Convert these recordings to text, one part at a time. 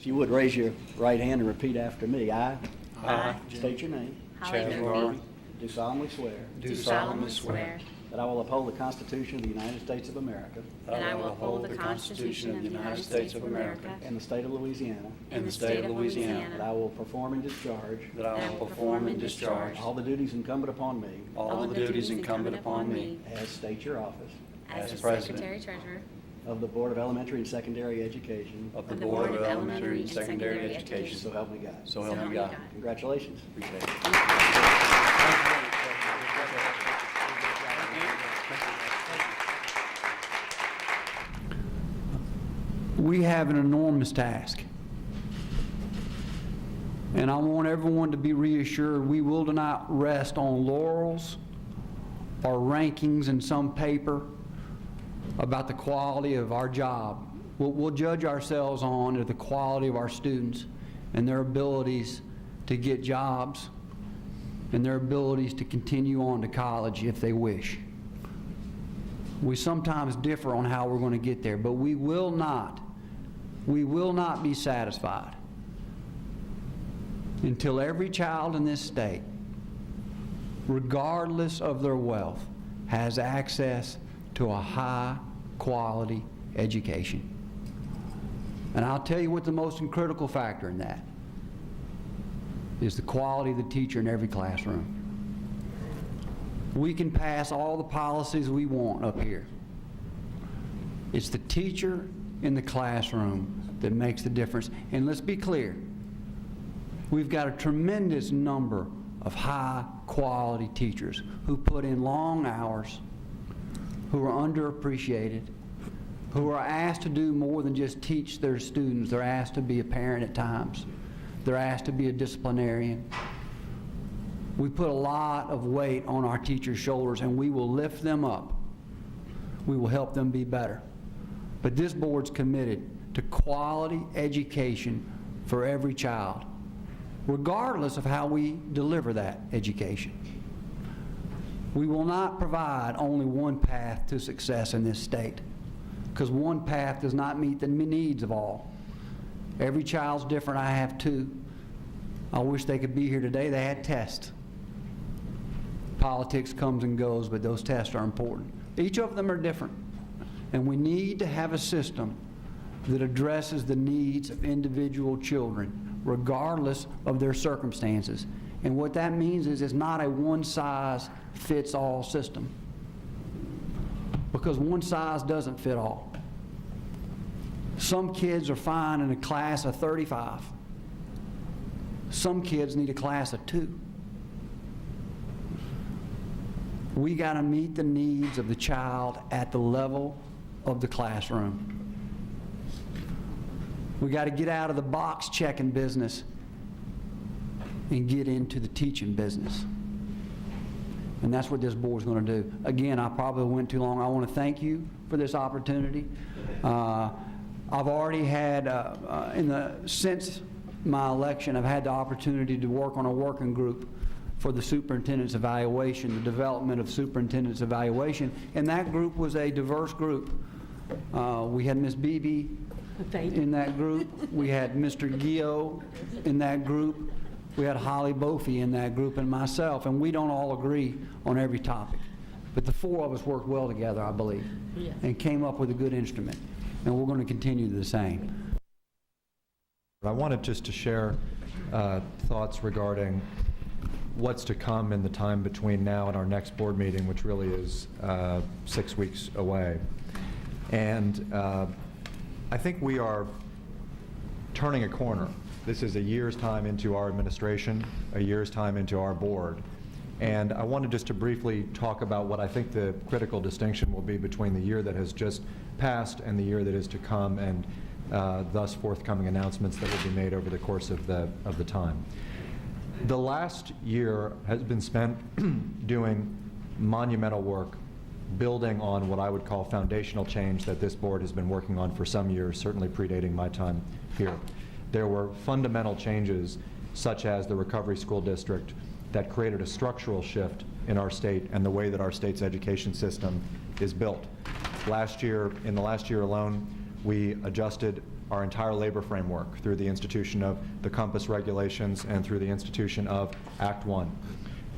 If you would raise your right hand and repeat after me. I state your name. Chad Garvey. Do solemnly swear Do solemnly swear that I will uphold the Constitution of the United States of America that I will uphold the Constitution of the United States of America and the state of Louisiana, and the state of that Louisiana, I will perform and discharge that I will perform and discharge all the duties incumbent upon me all the duties incumbent upon me as state your office as the President Secretary-Treasurer of the Board of Elementary and Secondary Education. of the Board of Elementary and Secondary Education. So help me God. So help me God. Congratulations. Appreciate it. We have an enormous task. And I want everyone to be reassured we will not rest on laurels or rankings in some paper about the quality of our job. We'll judge ourselves on the quality of our students and their abilities to get jobs and their abilities to continue on to college if they wish. We sometimes differ on how we're going to get there, but we will not be satisfied until every child in this state, regardless of their wealth, has access to a high-quality education. And I'll tell you what the most critical factor in that is: the quality of the teacher in every classroom. We can pass all the policies we want up here. It's the teacher in the classroom that makes the difference. And let's be clear, we've got a tremendous number of high-quality teachers who put in long hours, who are underappreciated, who are asked to do more than just teach their students. They're asked to be a parent at times. They're asked to be a disciplinarian. We put a lot of weight on our teachers' shoulders, and we will lift them up. We will help them be better. But this board's committed to quality education for every child, regardless of how we deliver that education. We will not provide only one path to success in this state, because one path does not meet the needs of all. Every child's different. I have two. I wish they could be here today. They had tests. Politics comes and goes, but those tests are important. Each of them are different. And we need to have a system that addresses the needs of individual children, regardless of their circumstances. And what that means is it's not a one-size-fits-all system, because one size doesn't fit all. Some kids are fine in a class of 35. Some kids need a class of 2. We got to meet the needs of the child at the level of the classroom. We got to get out of the box checking business and get into the teaching business. And that's what this board's going to do. Again, I probably went too long. I want to thank you for this opportunity. I've already had, since my election, I've had the opportunity to work on a working group for the superintendent's evaluation, the development of superintendent's evaluation, and that group was a diverse group. We had Ms. Beebe in that group. We had Mr. Gio in that group. We had Holly Bofi in that group, and myself, and we don't all agree on every topic. But the 4 of us worked well together, I believe, and came up with a good instrument, and we're going to continue the same. I wanted just to share thoughts regarding what's to come in the time between now and our next board meeting, which really is 6 weeks away. And I think we are turning a corner. This is a year's time into our administration, a year's time into our board. And I wanted just to briefly talk about what I think the critical distinction will be between the year that has just passed and the year that is to come, and thus forthcoming announcements that will be made over the course of the time. The last year has been spent doing monumental work, building on what I would call foundational change that this board has been working on for some years, certainly predating my time here. There were fundamental changes, such as the Recovery School District, that created a structural shift in our state and the way that our state's education system is built. In the last year alone, we adjusted our entire labor framework through the institution of the Compass regulations and through the institution of Act 1.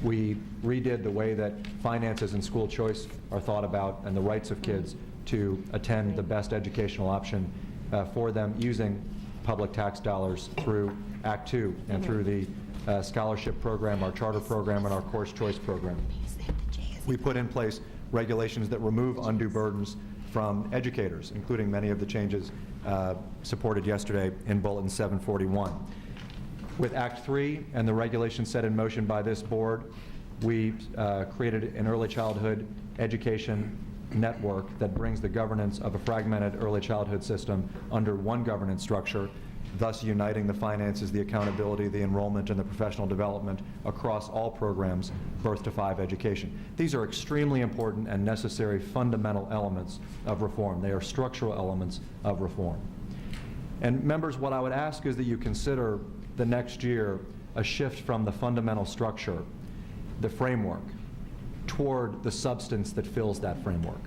We redid the way that finances and school choice are thought about and the rights of kids to attend the best educational option for them using public tax dollars through Act 2 and through the scholarship program, our charter program, and our course choice program. We put in place regulations that remove undue burdens from educators, including many of the changes supported yesterday in Bulletin 741. With Act 3 and the regulations set in motion by this board, we created an early childhood education network that brings the governance of a fragmented early childhood system under one governance structure, thus uniting the finances, the accountability, the enrollment, and the professional development across all programs, birth to 5 education. These are extremely important and necessary fundamental elements of reform. They are structural elements of reform. And members, what I would ask is that you consider the next year a shift from the fundamental structure, the framework, toward the substance that fills that framework.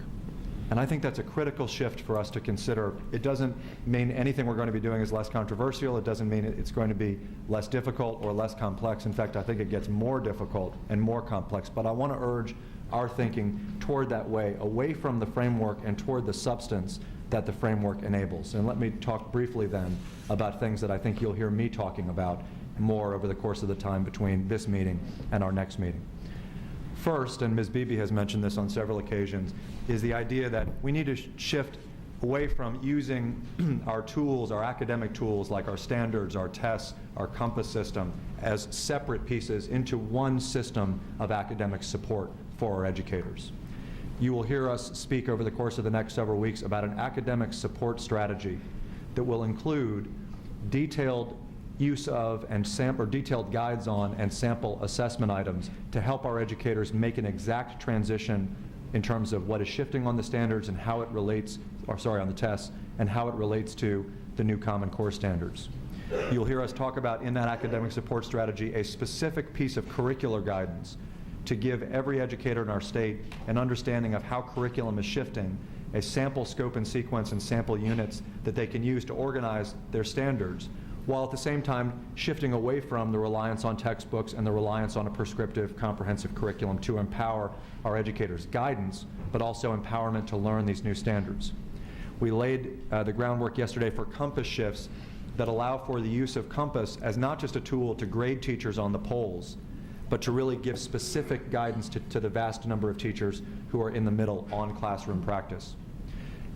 And I think that's a critical shift for us to consider. It doesn't mean anything we're going to be doing is less controversial. It doesn't mean it's going to be less difficult or less complex. In fact, I think it gets more difficult and more complex. But I want to urge our thinking toward that way, away from the framework and toward the substance that the framework enables. And let me talk briefly then about things that I think you'll hear me talking about more over the course of the time between this meeting and our next meeting. First, and Ms. Beebe has mentioned this on several occasions, is the idea that we need to shift away from using our tools, our academic tools like our standards, our tests, our Compass system as separate pieces into one system of academic support for our educators. You will hear us speak over the course of the next several weeks about an academic support strategy that will include detailed use of and detailed guides on and sample assessment items to help our educators make an exact transition in terms of what is shifting on the standards and how it relates, on the tests, and how it relates to the new Common Core standards. You'll hear us talk about, in that academic support strategy, a specific piece of curricular guidance to give every educator in our state an understanding of how curriculum is shifting, a sample scope and sequence and sample units that they can use to organize their standards, while at the same time shifting away from the reliance on textbooks and the reliance on a prescriptive, comprehensive curriculum to empower our educators' guidance, but also empowerment to learn these new standards. We laid the groundwork yesterday for Compass shifts that allow for the use of Compass as not just a tool to grade teachers on the polls, but to really give specific guidance to the vast number of teachers who are in the middle on classroom practice.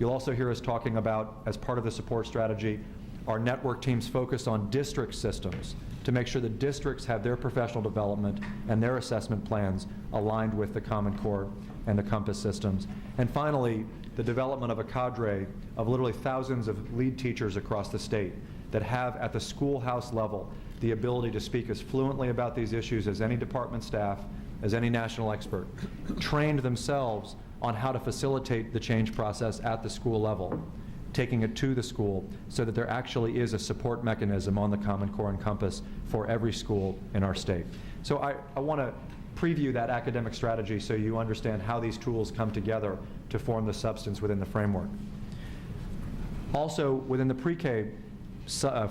You'll also hear us talking about, as part of the support strategy, our network teams focus on district systems to make sure the districts have their professional development and their assessment plans aligned with the Common Core and the Compass systems. And finally, the development of a cadre of literally thousands of lead teachers across the state that have, at the schoolhouse level, the ability to speak as fluently about these issues as any department staff, as any national expert, trained themselves on how to facilitate the change process at the school level, taking it to the school so that there actually is a support mechanism on the Common Core and Compass for every school in our state. So I want to preview that academic strategy so you understand how these tools come together to form the substance within the framework. Also, within the pre-K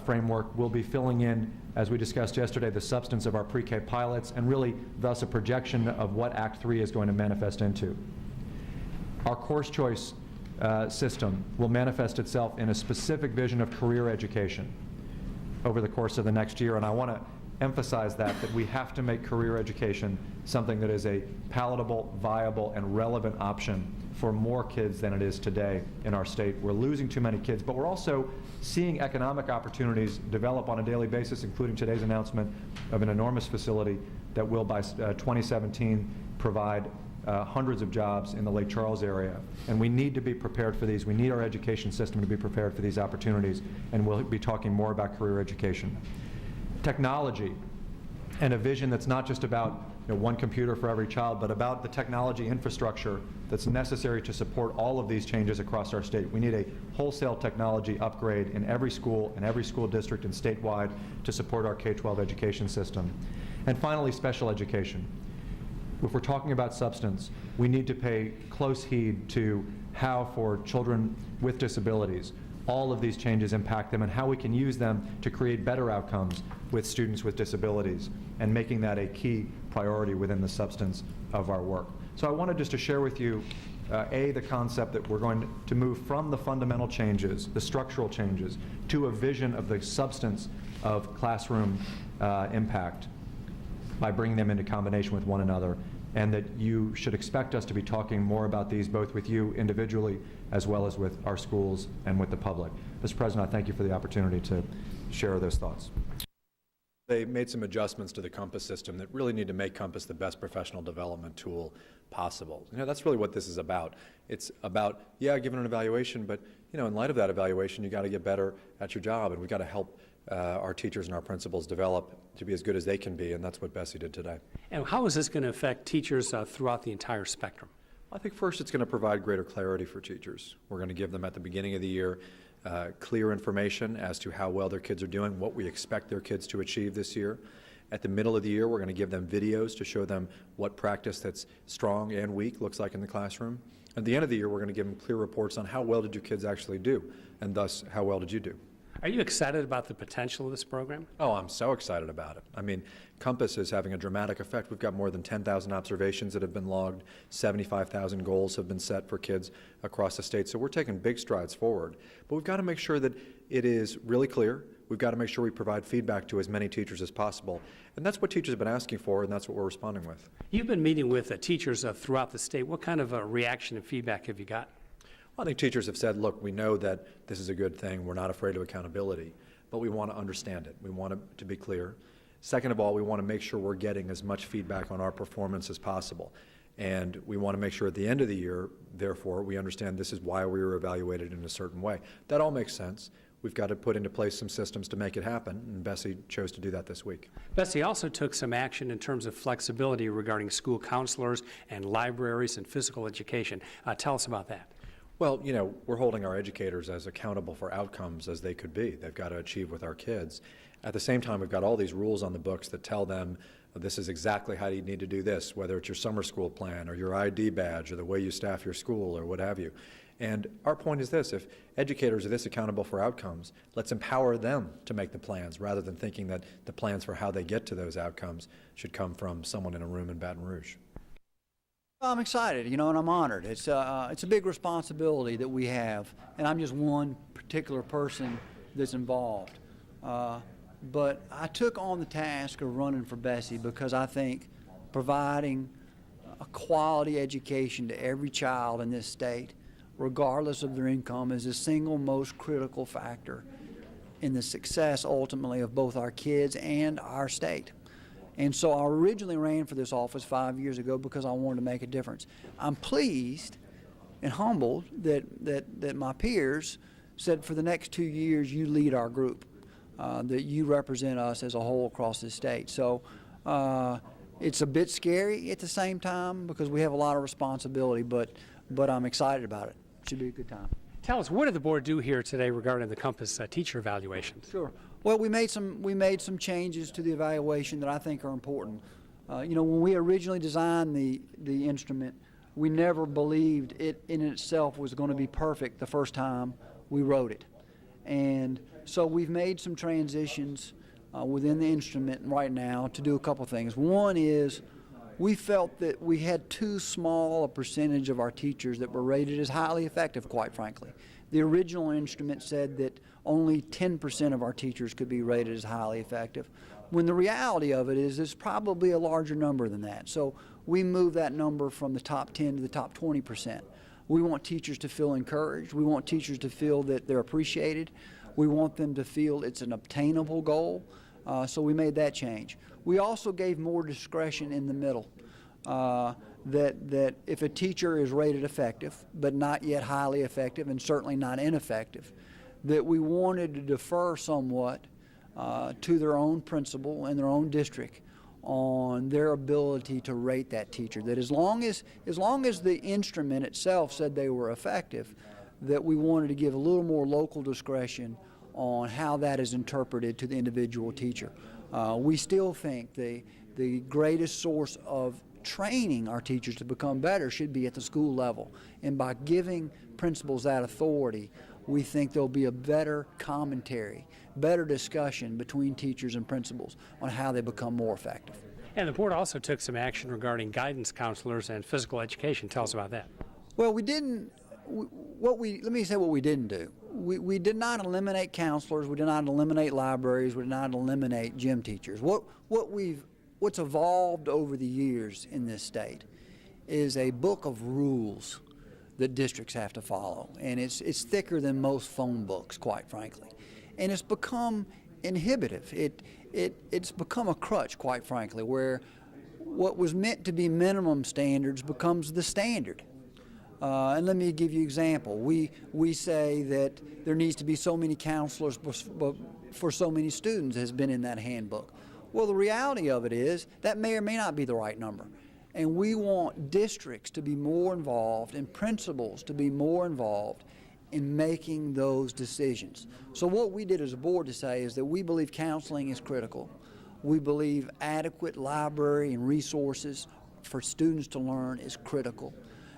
framework, we'll be filling in, as we discussed yesterday, the substance of our pre-K pilots and really thus a projection of what Act 3 is going to manifest into. Our course choice system will manifest itself in a specific vision of career education over the course of the next year, and I want to emphasize that we have to make career education something that is a palatable, viable, and relevant option for more kids than it is today in our state. We're losing too many kids, but we're also seeing economic opportunities develop on a daily basis, including today's announcement of an enormous facility that will, by 2017, provide hundreds of jobs in the Lake Charles area. And we need to be prepared for these. We need our education system to be prepared for these opportunities, and we'll be talking more about career education. Technology, and a vision that's not just about one computer for every child, but about the technology infrastructure that's necessary to support all of these changes across our state. We need a wholesale technology upgrade in every school district and statewide to support our K-12 education system. And finally, special education. If we're talking about substance, we need to pay close heed to how, for children with disabilities, all of these changes impact them and how we can use them to create better outcomes with students with disabilities, and making that a key priority within the substance of our work. So I wanted just to share with you, the concept that we're going to move from the fundamental changes, the structural changes, to a vision of the substance of classroom impact by bringing them into combination with one another, and that you should expect us to be talking more about these both with you individually as well as with our schools and with the public. Mr. President, I thank you for the opportunity to share those thoughts. They made some adjustments to the Compass system that really need to make Compass the best professional development tool possible. You know, that's really what this is about. It's about, yeah, giving an evaluation, but you know, in light of that evaluation, you got to get better at your job, and we've got to help our teachers and our principals develop to be as good as they can be, and that's what BESE did today. And how is this going to affect teachers throughout the entire spectrum? I think first it's going to provide greater clarity for teachers. We're going to give them at the beginning of the year clear information as to how well their kids are doing, what we expect their kids to achieve this year. At the middle of the year, we're going to give them videos to show them what practice that's strong and weak looks like in the classroom. At the end of the year, we're going to give them clear reports on how well did your kids actually do, and thus, how well did you do. Are you excited about the potential of this program? Oh, I'm so excited about it. I mean, Compass is having a dramatic effect. We've got more than 10,000 observations that have been logged. 75,000 goals have been set for kids across the state. So we're taking big strides forward. But we've got to make sure that it is really clear. We've got to make sure we provide feedback to as many teachers as possible. And that's what teachers have been asking for, and that's what we're responding with. You've been meeting with teachers throughout the state. What kind of reaction and feedback have you got? Well, I think teachers have said, look, we know that this is a good thing. We're not afraid of accountability, but we want to understand it. We want it to be clear. Second of all, we want to make sure we're getting as much feedback on our performance as possible. And we want to make sure at the end of the year, therefore, we understand this is why we were evaluated in a certain way. That all makes sense. We've got to put into place some systems to make it happen, and BESE chose to do that this week. BESE also took some action in terms of flexibility regarding school counselors and libraries and physical education. Tell us about that. Well, you know, we're holding our educators as accountable for outcomes as they could be. They've got to achieve with our kids. At the same time, we've got all these rules on the books that tell them this is exactly how you need to do this, whether it's your summer school plan or your ID badge or the way you staff your school or what have you. And our point is this: if educators are this accountable for outcomes, let's empower them to make the plans rather than thinking that the plans for how they get to those outcomes should come from someone in a room in Baton Rouge. I'm excited, you know, and I'm honored. It's a big responsibility that we have, and I'm just one particular person that's involved. But I took on the task of running for BESE because I think providing a quality education to every child in this state, regardless of their income, is the single most critical factor in the success, ultimately, of both our kids and our state. And so I originally ran for this office 5 years ago because I wanted to make a difference. I'm pleased and humbled that my peers said for the next 2 years you lead our group, that you represent us as a whole across the state. So it's a bit scary at the same time because we have a lot of responsibility, but I'm excited about it. It should be a good time. Tell us, what did the board do here today regarding the Compass teacher evaluations? Sure. Well, we made some changes to the evaluation that I think are important. You know, when we originally designed the instrument, we never believed it in itself was going to be perfect the first time we wrote it. And so we've made some transitions within the instrument right now to do a couple things. One is we felt that we had too small a percentage of our teachers that were rated as highly effective, quite frankly. The original instrument said that only 10% of our teachers could be rated as highly effective, when the reality of it is it's probably a larger number than that. So we moved that number from the top 10 to the top 20%. We want teachers to feel encouraged. We want teachers to feel that they're appreciated. We want them to feel it's an obtainable goal. So we made that change. We also gave more discretion in the middle. That if a teacher is rated effective, but not yet highly effective and certainly not ineffective, that we wanted to defer somewhat to their own principal and their own district on their ability to rate that teacher. That as long as the instrument itself said they were effective, that we wanted to give a little more local discretion on how that is interpreted to the individual teacher. We still think the greatest source of training our teachers to become better should be at the school level. And by giving principals that authority, we think there'll be a better commentary, better discussion between teachers and principals on how they become more effective. And the board also took some action regarding guidance counselors and physical education. Tell us about that. Well, we didn't. Let me say what we didn't do. We did not eliminate counselors. We did not eliminate libraries. We did not eliminate gym teachers. What's evolved over the years in this state is a book of rules that districts have to follow, and it's thicker than most phone books, quite frankly, and it's become inhibitive. It's become a crutch, quite frankly, where what was meant to be minimum standards becomes the standard. And let me give you an example. We say that there needs to be so many counselors for so many students has been in that handbook. Well, the reality of it is that may or may not be the right number. And we want districts to be more involved and principals to be more involved in making those decisions. So what we did as a board to say is that we believe counseling is critical. We believe adequate library and resources for students to learn is critical.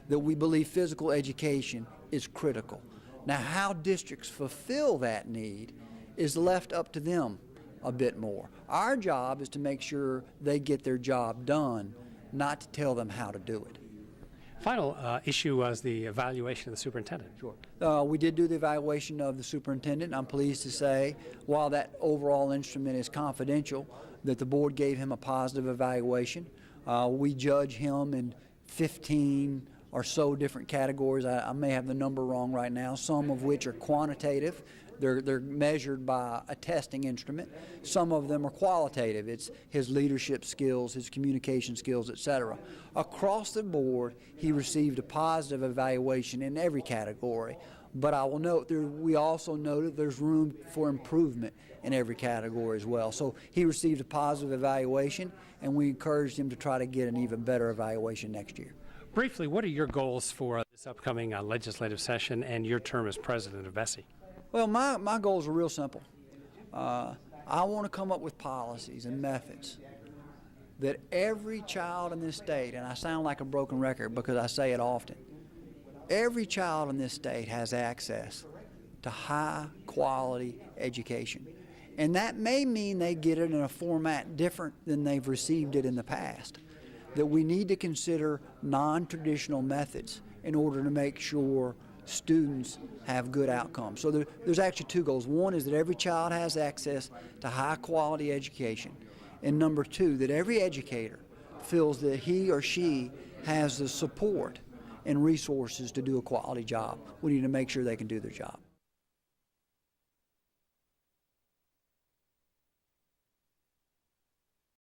That we believe physical education is critical. Now, how districts fulfill that need is left up to them a bit more. Our job is to make sure they get their job done, not to tell them how to do it. Final issue was the evaluation of the superintendent. Sure. We did do the evaluation of the superintendent. I'm pleased to say, while that overall instrument is confidential, that the board gave him a positive evaluation. We judge him in 15 or so different categories. I may have the number wrong right now, some of which are quantitative. They're measured by a testing instrument. Some of them are qualitative. It's his leadership skills, his communication skills, etc. Across the board, he received a positive evaluation in every category. But I will note, we also noted there's room for improvement in every category as well. So he received a positive evaluation, and we encouraged him to try to get an even better evaluation next year. Briefly, what are your goals for this upcoming legislative session and your term as president of BESE? Well, my goals are real simple. I want to come up with policies and methods that every child in this state, and I sound like a broken record because I say it often, every child in this state has access to high quality education. And that may mean they get it in a format different than they've received it in the past. That we need to consider non-traditional methods in order to make sure students have good outcomes. So there's actually two goals. One is that every child has access to high quality education. And number two, that every educator feels that he or she has the support and resources to do a quality job. We need to make sure they can do their job.